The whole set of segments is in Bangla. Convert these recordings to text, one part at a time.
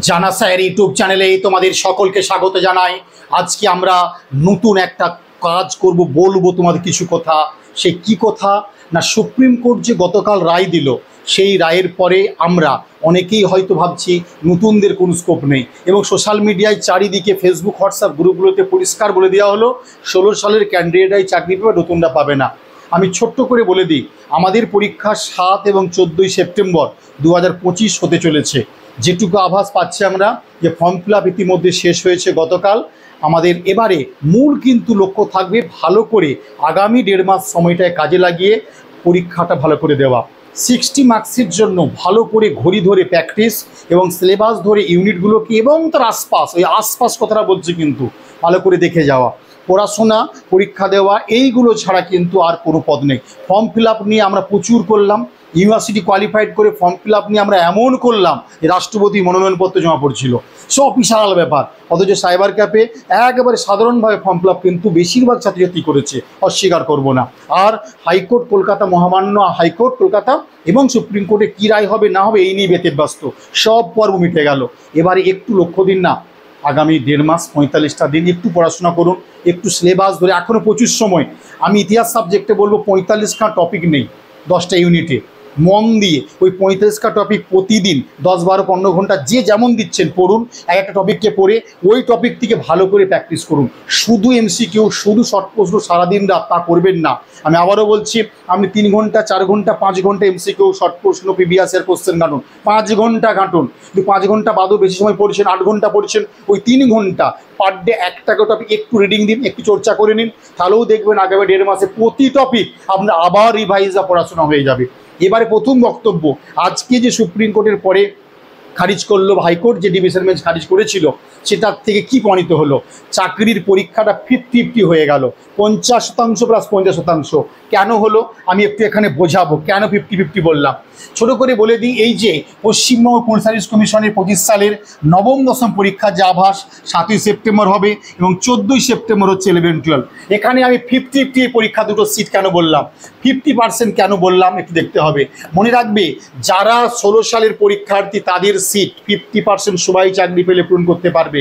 জানা স্যার ইউটিউব চ্যানেলে তোমাদের সকলকে স্বাগত জানাই। আজকে আমরা নতুন একটা কাজ করব, বলবো তোমাদের কিছু কথা। সেই কি কথা না, সুপ্রিম কোর্ট যে গতকাল রায় দিল, সেই রায়ের পরে আমরা অনেকেই হয়তো ভাবছি নতুনদের কোনো স্কোপ নেই, এবং সোশ্যাল মিডিয়ায় চারিদিকে ফেসবুক হোয়াটসঅ্যাপ গ্রুপগুলোতে পরিষ্কার বলে দেওয়া হলো 16 সালের ক্যান্ডিডেটরাই চাকরি পাবে, নতুনরা পাবে না। আমি ছোট্ট করে বলে দিই, আমাদের পরীক্ষা 7 এবং 14 সেপ্টেম্বর 2025 হতে চলেছে। যেটুকু আভাস পাচ্ছি আমরা যে ফর্ম ফিল আপ ইতিমধ্যে শেষ হয়েছে গতকাল। আমাদের এবারে মূল কিন্তু লক্ষ্য থাকবে ভালো করে আগামী 1.5 মাস সময়টায় কাজে লাগিয়ে পরীক্ষাটা ভালো করে দেওয়া। 60 মার্কসের জন্য ভালো করে ঘড়ি ধরে প্র্যাকটিস এবং সিলেবাস ধরে ইউনিটগুলোকে এবং তার আশপাশ, ওই আশপাশ কথাটা বলছি কিন্তু, ভালো করে দেখে যাওয়া, পড়াশোনা, পরীক্ষা দেওয়া, এইগুলো ছাড়া কিন্তু আর কোনো পথ নেই। ফর্ম ফিল আপ নিয়ে আমরা প্রচুর করলাম, ইউনিভার্সিটি কোয়ালিফাইড করে ফর্ম ফিল আপ নিয়ে আমরা এমন করলাম যে রাষ্ট্রপতি মনোনয়নপত্র জমা পড়ছিল, সব বিশাল ব্যাপার। অথচ সাইবার ক্যাফে একেবারে সাধারণভাবে ফর্ম ফিল আপ কিন্তু বেশিরভাগ ছাত্রছাত্রী করেছে, অস্বীকার করব না। আর হাইকোর্ট কলকাতা, মহামান্য হাইকোর্ট কলকাতা এবং সুপ্রিম কোর্টে কী রায় হবে না হবে এই নিয়ে ব্যতিব্যস্ত, সব পর্ব মিটে গেল। এবারে একটু লক্ষ্য দিন না, আগামী 1.5 মাস 45টা দিন একটু পড়াশোনা করুন, একটু সিলেবাস ধরে, এখনও প্রচুর সময়। আমি ইতিহাস সাবজেক্টে বলবো 45খানা টপিক নেই 10টা ইউনিটে, মন দিয়ে ওই 45টা টপিক প্রতিদিন 10, 12, 15 ঘন্টা যে যেমন দিচ্ছেন পড়ুন। একটা টপিককে পড়ে ওই টপিক থেকে ভালো করে প্র্যাকটিস করুন। শুধু এমসিকিউ, শুধু শর্ট প্রশ্ন সারাদিন রাত তা করবেন না। আমি আবারও বলছি, আপনি 3 ঘন্টা, 4 ঘন্টা, 5 ঘন্টা এমসিকিউ, শর্ট প্রশ্ন, প্রিভিয়াস ইয়ার কোশ্চেন ঘাঁটুন, 5 ঘন্টা ঘাঁটুন। কিন্তু 5 ঘন্টা বাদেও বেশি সময় পড়ছেন, 8 ঘন্টা পড়ছেন, ওই 3 ঘন্টা পার ডে একটা টপিক একটু রিডিং দিন, একটু চর্চা করে নিন, তাহলেও দেখবেন আগামী 1.5 মাসে প্রতি টপিক আপনার আবার রিভাইজ বা পড়াশোনা হয়ে যাবে। এবারে প্রথম বক্তব্য, আজকে যে সুপ্রিম কোর্টের পরে খারিজ করলো, হাইকোর্ট যে ডিভিশন বেঞ্চ খারিজ করেছিল, সেটার থেকে কি প্রমাণিত হলো? চাকরির পরীক্ষাটা 50-50 হয়ে গেল, 50% প্লাস 50%। কেন হলো আমি একটু এখানে বোঝাবো, কেন 50-50 বললাম। ছোট করে বলে দিই, এই যে পশ্চিমবঙ্গ পুলিশ সার্ভিস কমিশনের 25 সালের নবম দশম পরীক্ষার যে আভাস 7ই সেপ্টেম্বর হবে এবং 14ই সেপ্টেম্বর হচ্ছে 11-12। এখানে আমি 50-50 পরীক্ষা দুটো সিট কেন বললাম, 50% কেন বললাম একটু দেখতে হবে। মনে রাখবে, যারা 16 সালের পরীক্ষার্থী তাদের সিট 50% সবাই চাকরি পেলে পূরণ করতে পারবে,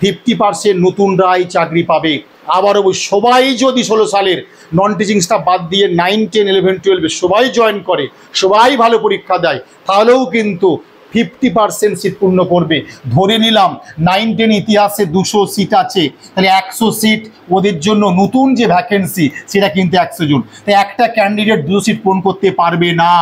50% নতুনরাই চাকরি পাবে। আবার ওই সবাই যদি 16 সালের নন টিচিং স্টাফ বাদ দিয়ে 9, 10, 11, 12 সবাই জয়েন করে, সবাই ভালো পরীক্ষা দেয়, তাহলেও কিন্তু 50% সিট পূর্ণ করবে। ধরে নিলাম 9, 10 ইতিহাসে 200 সিট আছে, তাহলে 100 সিট ওদের জন্য, নতুন যে ভ্যাকেন্সি সেটা কিন্তু 100 জন। তাই একটা ক্যান্ডিডেট 200 সিট পূরণ করতে পারবে না।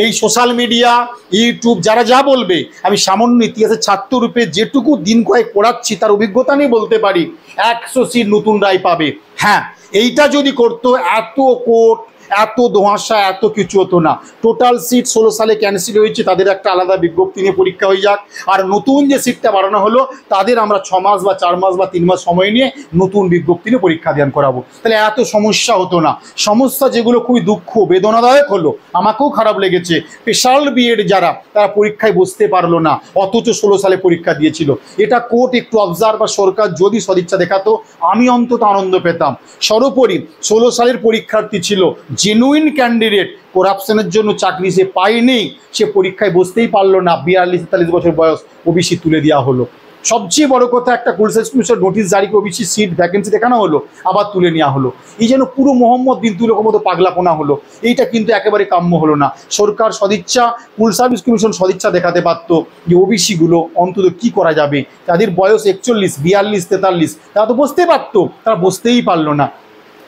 এই সোশ্যাল মিডিয়া, ইউটিউব যারা যা বলবে, আমি সামান্য ইতিহাসের ছাত্র রূপে যেটুকু দিন কয়েক পড়াচ্ছি তার অভিজ্ঞতা নিয়ে বলতে পারি, 100 সিট নতুনরাই পাবে। হ্যাঁ, এইটা যদি করতো, এত কোর্ট, এত ধোঁয়াশা, এত কিছু হতো না। টোটাল সিট 16 সালে ক্যান্সেল হয়েছে, তাদের একটা আলাদা বিজ্ঞপ্তি নিয়ে পরীক্ষা হয়ে যাক, আর নতুন যে সিটটা বাড়ানো হলো তাদের আমরা 6 মাস বা 4 মাস বা 3 মাস সময় নিয়ে নতুন বিজ্ঞপ্তি নিয়ে পরীক্ষা দান করাবো, তাহলে এত সমস্যা হতো না। সমস্যা যেগুলো খুবই দুঃখ বেদনাদায়ক হলো, আমাকেও খারাপ লেগেছে, স্পেশাল বিএড যারা, তারা পরীক্ষায় বসতে পারলো না, অথচ 16 সালে পরীক্ষা দিয়েছিল। এটা কোর্ট একটু অবজার্ভ বা সরকার যদি সদিচ্ছা দেখাতো, আমি অন্তত আনন্দ পেতাম। সর্বোপরি 16 সালের পরীক্ষার্থী ছিল, জেনুইন ক্যান্ডিডেট, করাপশনের জন্য চাকরি সে পায়নি, সে পরীক্ষায় বসতেই পারলো না, 42-43 বছর বয়স, ওবিসি তুলে দেওয়া হলো। সবচেয়ে বড় কথা, একটা পুলিশ সার্ভিস কমিশন নোটিশ জারি করে ওবিসি সিট ভ্যাকেন্সি দেখানো হলো, আবার তুলে নেওয়া হলো। এই যেন পুরো মোহাম্মদ বিন তুগলকের মতো পাগলাপোনা হলো। এইটা কিন্তু একেবারে কাম্য হলো না। সরকার সদিচ্ছা, পুলিশ সার্ভিস কমিশন সদিচ্ছা দেখাতে পারত যে ওবিসিগুলো অন্তত কি করা যাবে, তাদের বয়স 41, 42, 43, তারা তো বসতে পারতো, তারা বসতেই পারলো না।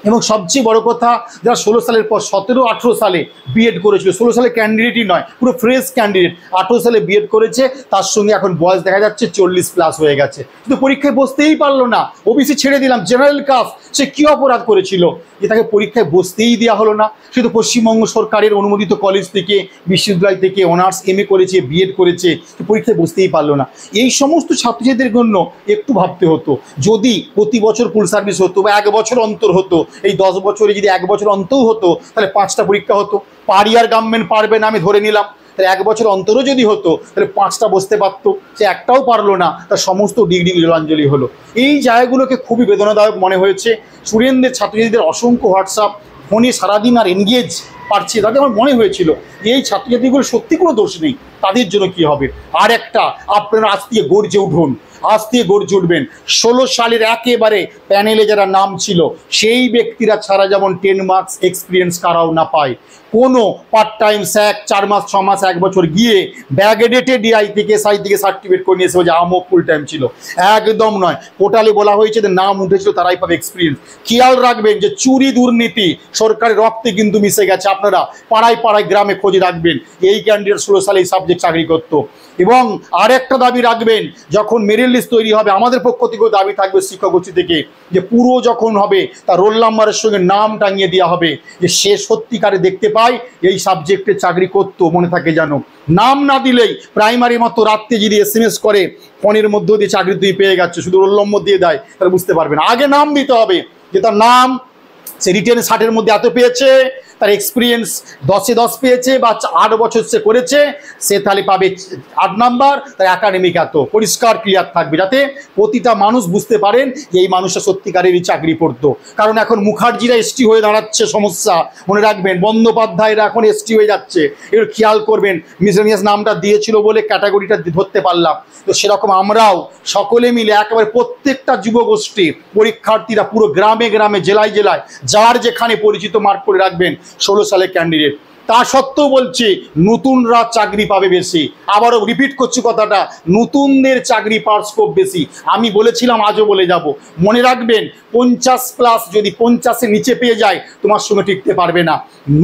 এবং সবচেয়ে বড় কথা, যারা 16 সালের পর 17-18 সালে বিএড করেছিল, 16 সালে ক্যান্ডিডেটই নয়, পুরো ফ্রেশ ক্যান্ডিডেট, 18 সালে বিএড করেছে, তার সঙ্গে এখন বয়স দেখা যাচ্ছে 40+ হয়ে গেছে, কিন্তু পরীক্ষায় বসতেই পারলো না। ওবিসি ছেড়ে দিলাম, জেনারেল কাস্ট, সে কী অপরাধ করেছিল যে তাকে পরীক্ষায় বসতেই দেওয়া হলো না? শুধু পশ্চিমবঙ্গ সরকারের অনুমোদিত কলেজ থেকে, বিশ্ববিদ্যালয় থেকে অনার্স MA করেছে, বিএড করেছে, পরীক্ষায় বসতেই পারলো না। এই সমস্ত ছাত্রছাত্রীদের জন্য একটু ভাবতে হতো, যদি প্রতি বছর পুলিশ সার্ভিস হতো বা 1 বছর অন্তর হতো, এই 10 বছরে যদি 1 বছর অন্তর হতো, তাহলে 5টা পরীক্ষা হতো। পারিয়ার গভর্নমেন্ট পারবে না আমি ধরে নিলাম, তাহলে 1 বছর অন্তরও যদি হতো, তাহলে 5টা বসতে পারতো, সে একটাও পারলো না, তার সমস্ত ডিগ্রি জলাঞ্জলি হলো। এই জায়গাগুলোকে খুবই বেদনাদায়ক মনে হয়েছে। স্টুডেন্টদের, ছাত্রছাত্রীদের অসংখ্য হোয়াটসঅ্যাপ, ফোনে সারাদিন আর এনগেজ পারছে, তাতে আমার মনে হয়েছিল যে এই ছাত্রছাত্রীগুলো সত্যি কোনো দোষ নেই, তাদের জন্য কি হবে? আর একটা, আপনারা আজ থেকে গর্জে উঠুন, আজ থেকে গর্জে উঠবেন। 16 সালের একেবারে প্যানেলে যারা নাম ছিল সেই ব্যক্তিরা ছাড়া যেমন 10 মার্কস এক্সপিরিয়েন্স কারাও না পায়। কোনো পার্ট টাইম স্যাক 4 মাস 6 মাস 1 বছর গিয়ে ব্যাগেডেটে ডিআই থেকে এসআই থেকে সার্টিফিকেট করে নিয়ে এসে যে আমও ফুল টাইম ছিল, একদম নয়। পোর্টালে বলা হয়েছে যে নাম উঠেছিল তারাই পাবে এক্সপিরিয়েন্স। খেয়াল রাখবেন যে চুরি দুর্নীতি সরকারের রক্তে কিন্তু মিশে গেছে। আপনারা পাড়ায় পাড়ায় গ্রামে খোঁজ রাখবেন এই ক্যান্ডিডেট 16 সালে এই সাবজেক্ট চাকরি করতো। এবং আরেকটা দাবি রাখবেন, যখন মেরিট লিস্ট তৈরি হবে আমাদের পক্ষ থেকেও দাবি থাকবে শিক্ষাগোষ্ঠী থেকে, যে পুরো যখন হবে তার রোল নাম্বারের সঙ্গে নাম টাঙিয়ে দেওয়া হবে, যে সে সত্যিকারে দেখতে পায় এই সাবজেক্টে চাকরি করতো, মনে থাকে যেন। নাম না দিলেই প্রাইমারি মতো রাত্রে যদি SMS করে ফোনের মধ্য দিয়ে চাকরি তুই পেয়ে গেছে, শুধু রোল নম্বর দিয়ে দেয়, তাহলে বুঝতে পারবেন। আগে নাম দিতে হবে, যে তার নাম, সে রিটেন 60-এর মধ্যে এত পেয়েছে, তার এক্সপিরিয়েন্স 10-এ 10 পেয়েছে বা 8 বছর সে করেছে, সে তাহলে পাবে 8 নাম্বার, তার একাডেমিক এত পরিষ্কার ক্লিয়ার থাকবে, যাতে প্রতিটা মানুষ বুঝতে পারেন যে এই মানুষটা সত্যিকারেরই চাকরি পড়তো। কারণ এখন মুখার্জিরা ST হয়ে দাঁড়াচ্ছে, সমস্যা মনে রাখবেন। বন্দ্যোপাধ্যায়রা এখন ST হয়ে যাচ্ছে, এগুলো খেয়াল করবেন। মিসেলিনিয়াস নামটা দিয়েছিল বলে ক্যাটাগরিটা ধরতে পারলাম। তো সেরকম আমরাও সকলে মিলে একেবারে প্রত্যেকটা যুবগোষ্ঠী পরীক্ষার্থীরা পুরো গ্রামে গ্রামে জেলায় জেলায় যার যেখানে পরিচিত মার্ক করে রাখবেন 16 সালের ক্যান্ডিডেট। তা সত্ত্বেও বলছি নতুনরা চাকরি পাবে বেশি। আবারও রিপিট করছি কথাটা, নতুনদের চাকরি পাওয়ার স্কোপ বেশি। আমি বলেছিলাম, আজও বলে যাব, মনে রাখবেন 50+ যদি 50-এর নিচে পেয়ে যায় তোমার সঙ্গে টিকতে পারবে না।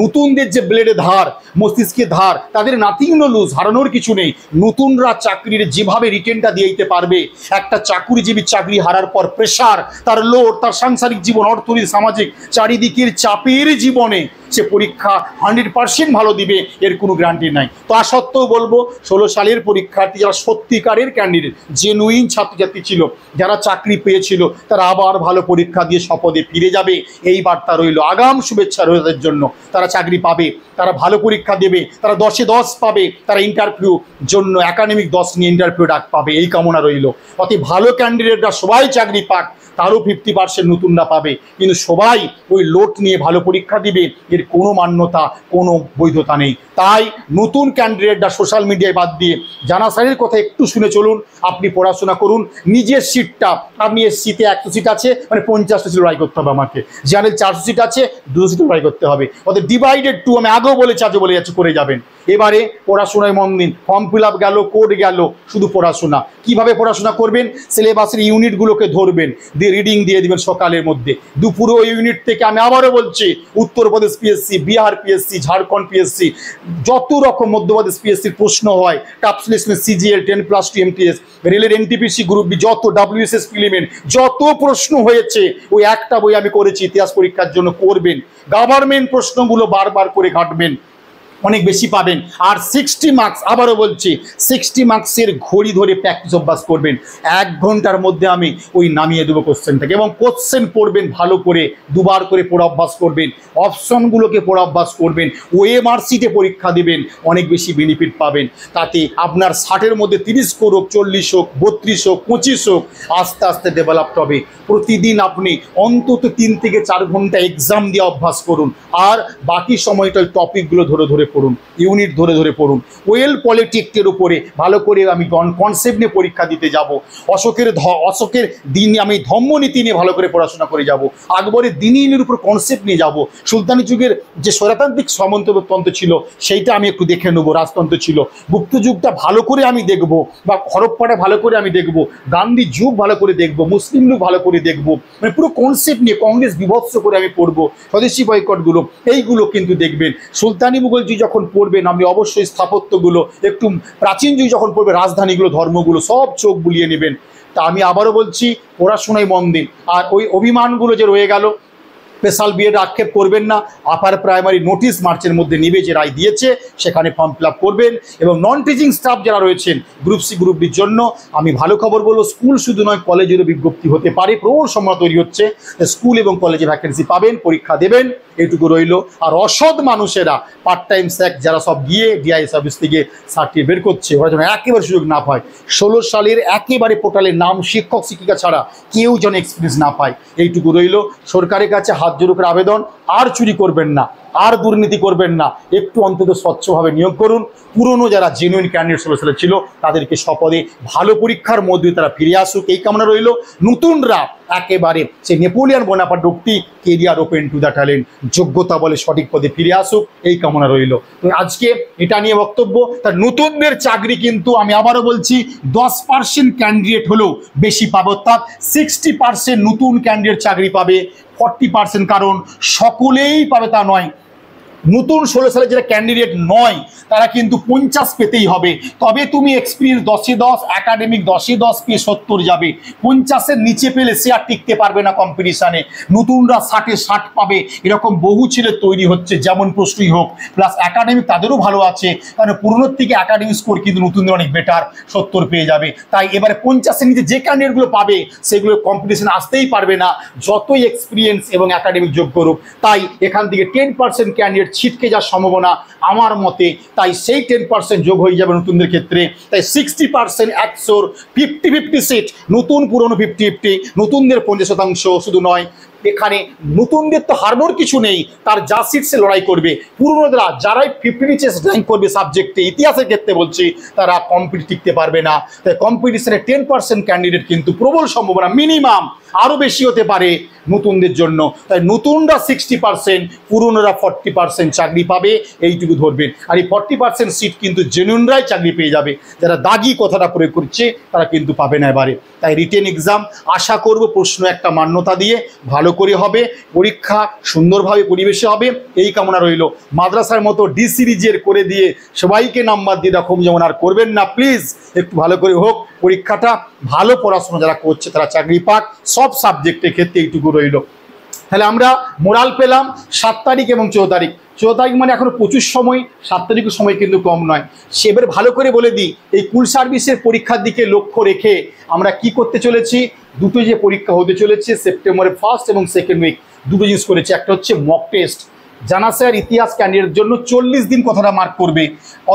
নতুনদের যে ব্লেডে ধার, মস্তিষ্কে ধার, তাদের নাথিং নো লুজ, হারানোর কিছু নেই। নতুনরা চাকরির যেভাবে রিটেনটা দিয়ে দিতে পারবে, একটা চাকুরিজীবী চাকরি হারার পর প্রেশার, তার লোড, তার সাংসারিক জীবন, অর্থনীতি, সামাজিক চারিদিকের চাপের জীবনে সে পরীক্ষা 100% ভালো দিবে, এর কোনো গ্যারান্টি নাই। তা সত্ত্বেও বলবো 16 সালের পরীক্ষার্থী যারা সত্যিকারের ক্যান্ডিডেট, জেনুইন ছাত্রছাত্রী ছিল, যারা চাকরি পেয়েছিল, তারা আবার ভালো পরীক্ষা দিয়ে শপথে ফিরে যাবে, এই বার্তা রইল। আগাম শুভেচ্ছা রইল তাদের জন্য। তারা চাকরি পাবে, তারা ভালো পরীক্ষা দেবে, তারা 10-এ 10 পাবে, তারা ইন্টারভিউ জন্য একাডেমিক 10 নিয়ে ইন্টারভিউ ডাক পাবে, এই কামনা রইল। অতি ভালো ক্যান্ডিডেটরা সবাই চাকরি পাক, তারও 50% নতুনরা পাবে, কিন্তু সবাই ওই লোড নিয়ে ভালো পরীক্ষা দিবে, এর কোনো মান্যতা, কোনো বৈধতা নেই। তাই নতুন ক্যান্ডিডেটরা সোশ্যাল মিডিয়ায় বাদ দিয়ে জানা স্যারের কথা একটু শুনে চলুন। আপনি পড়াশোনা করুন, নিজের সিটটা, আপনি SC-তে 100 সিট আছে, মানে 50টা সিট লড়াই করতে হবে আমাকে। জেনারেল 400 সিট আছে, 200 সিট লড়াই করতে হবে। অর্থাৎ ডিভাইডেড 2, আমি আগেও বলেছি, আজও বলে যাচ্ছি, করে যাবেন। এবারে পড়াশোনায় মন দিন। ফর্ম ফিল আপ গেল, কোড গেল, শুধু পড়াশোনা। কিভাবে পড়াশোনা করবেন? সিলেবাসের ইউনিটগুলোকে ধরবেন, দিয়ে রিডিং দিয়ে দিবেন সকালের মধ্যে। দুপুরে ওই ইউনিট থেকে, আমি আবারও বলছি, Uttar Pradesh PSC, Bihar PSC, Jharkhand PSC, যত রকম মধ্যপ্রদেশ PSCর প্রশ্ন হয়, টাপ সিলেকশন, CGL 10+2 MTS, রেলের NTPC গ্রুপ বি, যত WSS প্রিলিমিনারি যত প্রশ্ন হয়েছে, ওই একটা বই আমি করেছি ইতিহাস পরীক্ষার জন্য, করবেন। গভর্নমেন্ট প্রশ্নগুলো বারবার করে ঘাটবেন, অনেক বেশি পাবেন। আর 60 মার্কস, আবারও বলছি, 60 মার্কসের ঘড়ি ধরে প্র্যাকটিস অভ্যাস করবেন। 1 ঘন্টার মধ্যে আমি ওই নামিয়ে দেবো কোশ্চেনটাকে, এবং কোশ্চেন পড়বেন ভালো করে, দুবার করে পড়া অভ্যাস করবেন, অপশনগুলোকে পড়া অভ্যাস করবেন, OMR শিটে পরীক্ষা দেবেন, অনেক বেশি বেনিফিট পাবেন। তাতে আপনার 60-এর মধ্যে 30 হোক, 40 হোক, 32 হোক, 25 হোক, আস্তে আস্তে ডেভেলপড হবে। প্রতিদিন আপনি অন্তত 3 থেকে 4 ঘন্টা এক্সাম দিয়ে অভ্যাস করুন, আর বাকি সময়টা ওই টপিকগুলো ধরে ধরে পড়ুন, ইউনিট ধরে ধরে পড়ুন। ওয়েল পলিটিক্সের উপরে ভালো করে আমি কনসেপ্ট নিয়ে পরীক্ষা দিতে যাব। অশোকের দিন আমি ধম্মনীতি নিয়ে ভালো করে পড়াশোনা করে যাব। আকবরের দিনের উপর কনসেপ্ট নিয়ে যাব। সুলতানি যুগের যে স্বৈরতান্ত্রিক সামন্ততন্ত্র ছিল সেইটা আমি একটু দেখে নেবো, রাজতন্ত্র ছিল। গুপ্ত যুগটা ভালো করে আমি দেখব, বা হরপ্পাটা ভালো করে আমি দেখব, গান্ধী যুগ ভালো করে দেখব, মুসলিম যুগ ভালো করে দেখব। মানে পুরো কনসেপ্ট নিয়ে কংগ্রেস বিভৎস করে আমি পড়বো, স্বদেশি বয়কটগুলো, এইগুলো কিন্তু দেখবেন। সুলতানি মুঘল যুগ যখন পড়বেন আপনি অবশ্যই স্থাপত্যগুলো, একটু প্রাচীন যুগ যখন পড়বে রাজধানীগুলো, ধর্মগুলো সব চোখ বুলিয়ে নেবেন। তা আমি আবারও বলছি, পড়াশোনায় মন দিন। আর ওই অভিমানগুলো যে রয়ে গেল, স্পেশাল বিএড আক্ষেপ করবেন না। আপার প্রাইমারি নোটিশ মার্চের মধ্যে নিবে, যে রায় দিয়েছে সেখানে ফর্ম ফিল আপ করবেন। এবং নন টিচিং স্টাফ যারা রয়েছেন গ্রুপ সি গ্রুপ ডির জন্য আমি ভালো খবর বলবো, স্কুল শুধু নয় কলেজেরও বিজ্ঞপ্তি হতে পারে, প্রবল সম্ভাবনা তৈরি হচ্ছে। স্কুল এবং কলেজে ভ্যাকেন্সি পাবেন, পরীক্ষা দেবেন, এইটুকু রইল। আর অসৎ মানুষেরা পার্ট টাইম স্যাক যারা সব গিয়ে ডিআইএস অফিস থেকে সার্টিফিকেট বের করছে, ওরা যেন একেবারে সুযোগ না পায়। 16 সালের একেবারে পোর্টালের নাম শিক্ষক শিক্ষিকা ছাড়া কেউ যেন এক্সপিরিয়েন্স না পায়, এইটুকু রইল। সরকারের কাছে হাত জোড় করে আবেদন, আর চুরি করবেন না, আর দুর্নীতি করবেন না, একটু অন্তত স্বচ্ছভাবে নিয়োগ করুন। পুরনো যারা জেনুইন ক্যান্ডিডেট ষোলো ছিল তাদেরকে স্বপদে ভালো পরীক্ষার মধ্যে তারা ফিরে আসুক, এই কামনা রইল। নতুনরা একেবারে সেই নেপোলিয়ান বোনাপার্ট ডুক্তি career open to the talent, যোগ্যতা বলে সঠিক পদে ফিরে আসুক, এই কামনা রইল। তো আজকে এটা নিয়ে বক্তব্য। তার নতুনদের চাকরি কিন্তু আমি আবারও বলছি 10% ক্যান্ডিডেট হলেও বেশি পাবে, অর্থাৎ 60% নতুন ক্যান্ডিডেট চাকরি পাবে, 40% কারণ সকলেই পাবে তা নয়। নতুন 16 সালে যারা ক্যান্ডিডেট নয় তারা কিন্তু 50 পেতেই হবে, তবে তুমি এক্সপিরিয়েন্স 10-এ 10, একাডেমিক 10-এ 10 পেয়ে 70 যাবে। 50-এর নিচে পেলে সে আর টিকতে পারবে না কম্পিটিশানে। নতুনরা 60-এ 60 পাবে, এরকম বহু ছেলে তৈরি হচ্ছে, যেমন প্রশ্নই হোক। প্লাস একাডেমিক তাদেরও ভালো আছে, কারণ পুরনোর থেকে একাডেমিক স্কোর কিন্তু নতুনদের অনেক বেটার, 70 পেয়ে যাবে। তাই এবারে 50-এর নিচে যে ক্যান্ডিডেটগুলো পাবে সেগুলো কম্পিটিশানে আসতেই পারবে না, যতই এক্সপিরিয়েন্স এবং একাডেমিক যোগ্য রূপ। তাই এখান থেকে 10% ক্যান্ডিডেট ছিটকে যাওয়ার সম্ভাবনা আমার মতে, তাই সেই 10% যোগ হয়ে যাবে নতুনদের ক্ষেত্রে। তাই 60% 100-র 50-50 সিট, নতুন পুরনো 50-50, নতুনদের 50% শুধু নয়, এখানে নতুনদের তো হারানোর কিছু নেই, তার যা সিট সে লড়াই করবে। পুরনোরা যারাই 50 নিচে র্যাঙ্ক করবে সাবজেক্টে, ইতিহাসের ক্ষেত্রে বলছি, তারা কম্পিটিশন টিকতে পারবে না। তাই কম্পিটিশনে 10% ক্যান্ডিডেট কিন্তু প্রবল সম্ভাবনা, মিনিমাম আরও বেশি হতে পারে নতুনদের জন্য। তাই নতুনরা 60%, পুরনোরা 40% চাকরি পাবে, এইটুকু ধরবেন। আর এই 40% সিট কিন্তু জেনুইনরাই চাকরি পেয়ে যাবে, যারা দাগি কথাটা প্রয়োগ করছে তারা কিন্তু পাবে না এবারে। তাই রিটেন এক্সাম আশা করব প্রশ্ন একটা মান্যতা দিয়ে ভালো করে হবে, পরীক্ষা সুন্দরভাবে পরিবেশে হবে, এই কামনা রইল। মাদ্রাসার মতো ডি সিরিজের করে দিয়ে সবাইকে নাম্বার দিয়ে রকম যেমন আর করবেন না প্লিজ, একটু ভালো করে হোক পরীক্ষাটা, ভালো পড়াশোনা যারা করছে তারা চাকরি পাক, সব সাবজেক্টের ক্ষেত্রে এইটুকু রইল। তাহলে আমরা মোরাল পেলাম 7 তারিখ এবং 14 তারিখ। 14 তারিখ মানে এখনো প্রচুর সময়, 7 তারিখের সময় কিন্তু কম নয়। সেবার ভালো করে বলে দিই, এই কুল সার্ভিসের পরীক্ষার দিকে লক্ষ্য রেখে আমরা কি করতে চলেছি, দুটো যে পরীক্ষা হতে চলেছে সেপ্টেম্বরের 1st এবং 2nd উইক, দুটো জিনিস করেছি। একটা হচ্ছে মক টেস্ট, জানা স্যার ইতিহাস ক্যান্ডিডেটের জন্য 40 দিন কথাটা মার্ক করবে,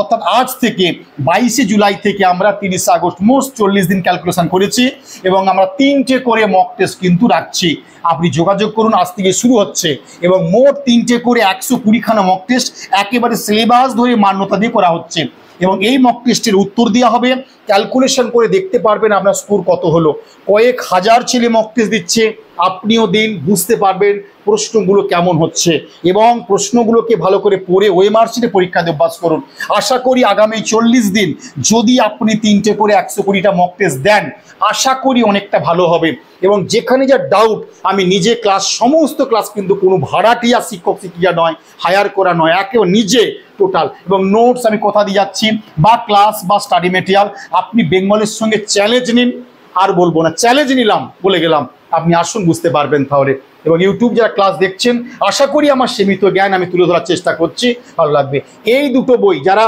অর্থাৎ আজ থেকে 22শে জুলাই থেকে আমরা 30শে আগস্ট মোস্ট 40 দিন ক্যালকুলেশন করেছি, এবং আমরা 3টে করে মক টেস্ট কিন্তু রাখছি। আপনি যোগাযোগ করুন, আজ থেকে শুরু হচ্ছে, এবং মোট 3টে করে 120খানা মক টেস্ট একেবারে সিলেবাস ধরে মান্যতা দিয়ে করা হচ্ছে। এবং এই মক টেস্টের উত্তর দেওয়া হবে, ক্যালকুলেশন করে দেখতে পারবেন আপনার স্কোর কত হলো। কয়েক হাজার ছেলে মক টেস্ট দিচ্ছে, আপনিও দিন, বুঝতে পারবেন প্রশ্নগুলো কেমন হচ্ছে, এবং প্রশ্নগুলোকে ভালো করে পড়ে ওএমআর শিটে পরীক্ষা দিয়ে অভ্যাস করুন। আশা করি আগামী 40 দিন যদি আপনি 3টে করে 120টা মক টেস্ট দেন, আশা করি অনেকটা ভালো হবে। এবং যেখানে যা ডাউট, আমি নিজে ক্লাস, সমস্ত ক্লাস কিন্তু কোনো ভাড়াটিয়া শিক্ষক শিক্ষিকা নয়, হায়ার করা নয়, একেবারে নিজে টোটাল, এবং নোটস আমি কথা দিয়ে যাচ্ছি, বা ক্লাস বা স্টাডি মেটেরিয়াল। আপনি বেঙ্গলের সঙ্গে চ্যালেঞ্জ নিন, আর বলবো না, চ্যালেঞ্জ নিলাম বলে গেলাম, আপনি আসুন, বুঝতে পারবেন তাহলে। এবং ইউটিউব যারা ক্লাস দেখছেন, আশা করি আমার সীমিত জ্ঞান আমি তুলে ধরার চেষ্টা করছি, ভালো লাগবে। এই দুটো বই যারা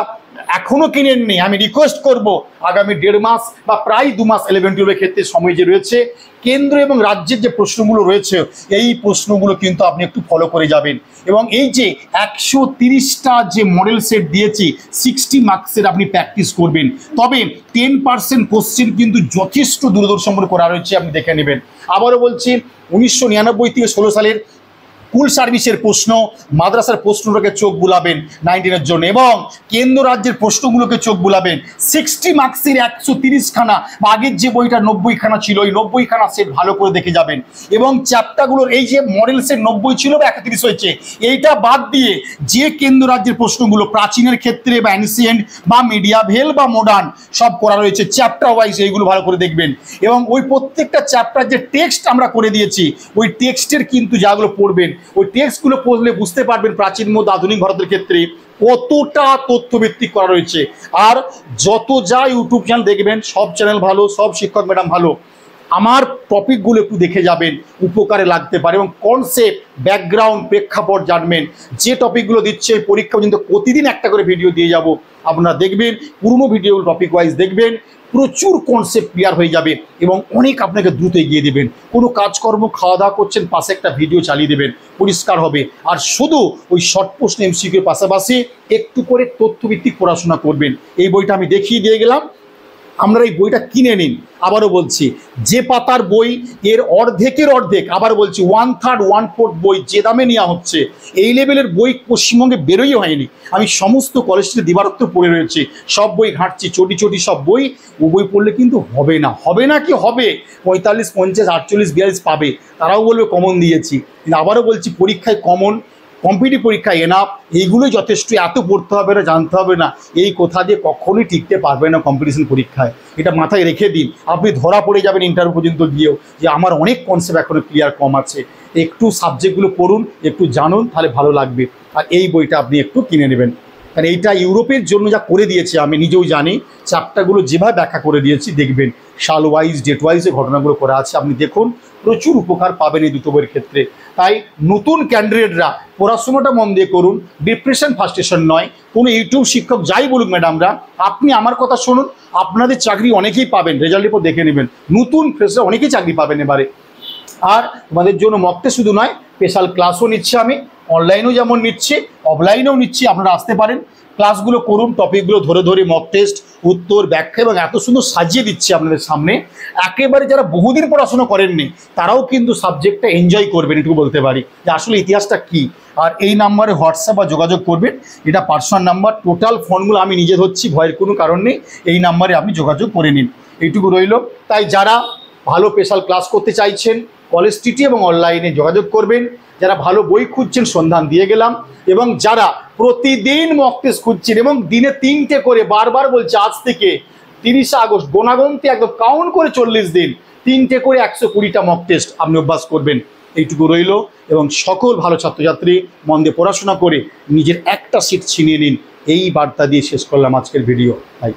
এখনো কিনেননি, আমি রিকোয়েস্ট করব আগামী 1.5 মাস বা প্রায় 2 মাস 11-12 ক্ষেত্রে সময় যে রয়েছে, কেন্দ্র এবং রাজ্যের যে প্রশ্নগুলো রয়েছে এই প্রশ্নগুলো কিন্তু আপনি একটু ফলো করে যাবেন। এবং এই যে 130টা যে মডেল সেট দিয়েছি, 60 মার্কসের আপনি প্র্যাকটিস করবেন, তবে 10% কোশ্চেন কিন্তু যথেষ্ট দূরদর্শন করা রয়েছে, আপনি দেখে নেবেন। আবারও বলছি, 1999 থেকে 16 সালের কুল সার্ভিসের প্রশ্ন, মাদ্রাসার প্রশ্নটাকে চোখ বুলাবেন 19-এর জন্য, এবং কেন্দ্র রাজ্যের প্রশ্নগুলোকে চোখ বুলাবেন। 60 মার্কসের 130খানা, বা আগের যে বইটা 90খানা ছিল, ওই 90খানা সেট ভালো করে দেখে যাবেন। এবং চ্যাপ্টারগুলোর এই যে মডেল সেট 90 ছিল বা 31 হয়েছে, এইটা বাদ দিয়ে যে কেন্দ্র রাজ্যের প্রশ্নগুলো প্রাচীনের ক্ষেত্রে বা অ্যানসিয়েন্ট বা মিডিয়াভেল বা মডার্ন সব করা রয়েছে চ্যাপ্টার ওয়াইজ, এইগুলো ভালো করে দেখবেন। এবং ওই প্রত্যেকটা চ্যাপ্টার যে টেক্সট আমরা করে দিয়েছি, ওই টেক্সটের কিন্তু যাগুলো পড়বেন, ওই টেক্সটগুলো পড়লে বুঝতে পারবেন প্রাচীন মধ্যে আধুনিক ভারতের ক্ষেত্রে কতটা তথ্যভিত্তিক করা রয়েছে। আর যত যা ইউটিউব চ্যানেল দেখবেন, সব চ্যানেল ভালো, সব শিক্ষক ম্যাডাম ভালো, আমার টপিকগুলো একটু দেখে যাবেন, উপকারে লাগতে পারে। এবং কনসেপ্ট, ব্যাকগ্রাউন্ড, প্রেক্ষাপট জানবেন। যে টপিকগুলো দিচ্ছে পরীক্ষা পর্যন্ত প্রতিদিন একটা করে ভিডিও দিয়ে যাব, আপনারা দেখবেন, পুরনো ভিডিওগুলো টপিক ওয়াইজ দেখবেন, প্রচুর কনসেপ্ট ক্লিয়ার হয়ে যাবে, এবং অনেক আপনাকে দ্রুত এগিয়ে দেবেন। কোনো কাজকর্ম, খাওয়া দাওয়া করছেন, পাশে একটা ভিডিও চালিয়ে দেবেন, পরিষ্কার হবে। আর শুধু ওই শর্ট প্রশ্ন এমসিকিউর পাশাপাশি একটু করে তথ্যভিত্তিক পড়াশোনা করবেন। এই বইটা আমি দেখিয়ে দিয়ে গেলাম, আপনারা এই বইটা কিনে নিন। আবারও বলছি, যে পাতার বই এর অর্ধেকের অর্ধেক, আবার বলছি 1/3 1/4 বই যে দামে নেওয়া হচ্ছে, এই লেভেলের বই পশ্চিমবঙ্গে বেরোই হয়নি। আমি সমস্ত কলেজ থেকে দিবারাত্র পড়ে রয়েছি, সব বই ঘাঁটছি, চটি চটি সব বই। ও বই পড়লে কিন্তু হবে না, হবে না কি হবে, 45 50 48 42 পাবে, তারাও বলবে কমন দিয়েছি। কিন্তু আবারও বলছি, পরীক্ষায় কমন, কম্পিটিটিভ পরীক্ষায় এনাফ, এইগুলোই যথেষ্ট। এত পড়তে হবে না, জানতে হবে না, এই কথা দিয়ে কখনোই টিকতে পারবে না কম্পিটিশন পরীক্ষায়। এটা মাথায় রেখে দিন, আপনি ধরা পড়ে যাবেন ইন্টারভিউ পর্যন্ত গিয়েও যে আমার অনেক কনসেপ্ট এখনো ক্লিয়ার কম আছে। একটু সাবজেক্টগুলো পড়ুন, একটু জানুন, তাহলে ভালো লাগবে। আর এই বইটা আপনি একটু কিনে নেবেন, কারণ এইটা ইউরোপের জন্য যা করে দিয়েছে আমি নিজেও জানি। চ্যাপ্টারগুলো যেভাবে ব্যাখ্যা করে দিয়েছি, দেখবেন সাল ওয়াইজ ডেট ওয়াইজে ঘটনাগুলো করা আছে, আপনি দেখুন, প্রচুর উপকার পাবেন এই দুটো বইয়ের ক্ষেত্রে। তাই নতুন ক্যান্ডিডেটরা পড়াশোনাটা মন দিয়ে করুন, ডিপ্রেশন ফার্স্টেশন নয়। কোনো ইউটিউব শিক্ষক যাই বলুক ম্যাডামরা, আপনি আমার কথা শুনুন, আপনাদের চাকরি অনেকেই পাবেন, রেজাল্টের পর দেখে নেবেন, নতুন ফ্রেশার অনেকেই চাকরি পাবেন এবারে। আর তোমাদের জন্য মক টেস্ট শুধু নয়, স্পেশাল ক্লাসও নিচ্ছি আমি, অনলাইনেও যেমন নিচ্ছি, অফলাইনেও নিচ্ছি। আপনারা আসতে পারেন, ক্লাসগুলো করুন, টপিকগুলো ধরে ধরে মক টেস্ট, উত্তর, ব্যাখ্যা, এবং এত সুন্দর সাজিয়ে দিচ্ছি আপনাদের সামনে। একেবারে যারা বহুদিন পড়াশোনা করেননি তারাও কিন্তু সাবজেক্টটা এনজয় করবেন, এটুকু বলতে পারি, যে আসলে ইতিহাসটা কী। আর এই নাম্বারে হোয়াটসঅ্যাপ বা যোগাযোগ করবেন, এটা পার্সোনাল নাম্বার, টোটাল ফোনগুলো আমি নিজে ধরছি, ভয়ের কোনো কারণ নেই। এই নাম্বারে আপনি যোগাযোগ করে নিন, এইটুকু রইল। তাই যারা ভালো স্পেশাল ক্লাস করতে চাইছেন, কলেজ টিটি এবং অনলাইনে যোগাযোগ করবেন। যারা ভালো বই খুঁজছেন, সন্ধান দিয়ে গেলাম। এবং যারা প্রতিদিন মক টেস্ট খুঁজছেন এবং দিনে 3টে করে, বারবার বলছে, আজ থেকে 30 আগস্ট গোনাগন্তি একদম কাউন্ট করে 40 দিন 3টে করে 120টা মক টেস্ট আপনি অভ্যাস করবেন, এইটুকু রইল। এবং সকল ভালো ছাত্রছাত্রী মন দিয়ে পড়াশোনা করে নিজের একটা সিট ছিনিয়ে নিন, এই বার্তা দিয়ে শেষ করলাম আজকের ভিডিও। তাই